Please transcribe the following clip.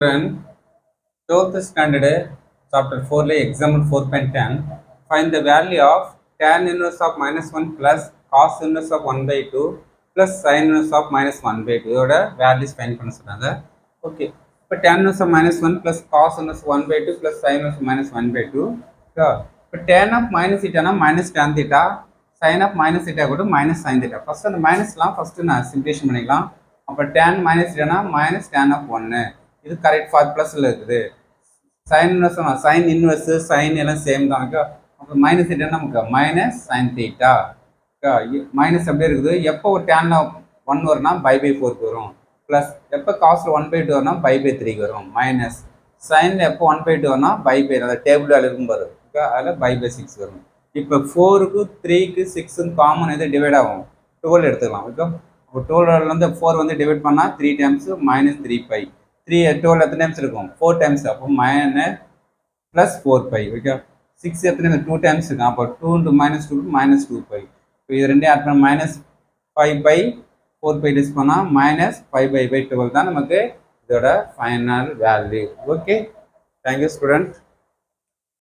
Student, 12th standard, chapter 4, example 4.10. Find the value of tan inverse of minus 1 plus cos inverse of 1 by 2 plus sin inverse of minus 1 by 2. இதோட values find பண்ண சொல்றாங்க. Okay. இப்போ tan inverse of minus 1 plus cos inverse 1 by 2 plus sin inverse minus 1 by 2. இப்போ tan of minus theta na minus tan theta, sin of minus theta கூட minus sin theta. First அந்த minusலாம் first நான் simplification பண்ணிக்கலாம். அப்போ tan minus theta na minus tan of 1. இது correct ஃபார்முலாஸ்ல இருக்குது. Sine inverse sine inverse sine எல்லாம் same தான். அப்போ மைனஸ் தீட்டா நமக்கு மைனஸ் சைன் தீட்டா மைனஸ் அப்படியே இருக்குது. எப்போ ஒரு டேன்ல 1 வரும்னா பை பை 4க்கு வரும். ப்ளஸ் எப்போ காஸ்ட்ல 1/2 வரும்னா பை பை 3க்கு வரும். மைனஸ் சைனில் எப்போ 1/2 வரும்னா பை பை அந்த டேபிள் இருக்கும் பாரு. அதில் பை பை 6 வரும். இப்போ 4க்கு 3க்கு 6 காமன் எது டிவைட் ஆகும் 12 எடுத்துக்கலாம். ஓகே, இப்போ 12 4 வந்து டிவைட் பண்ணால் 3 டைம்ஸ் மைனஸ் 3π. 12 எத்தனை டைம்ஸ் இருக்கும் 4 டைம்ஸ். அப்போ மைனஸ் ப்ளஸ் 4π. ஓகே, 6 எத்தனை 2 டைம்ஸ் இருக்கும். அப்போ 2 into minus 2 minus 2π. இப்போ இது ரெண்டே ஆட் பண்ண minus 5/4π டிஸ் பண்ணால் minus 5/12 தான் நமக்கு இதோட final value. Okay, thank you student.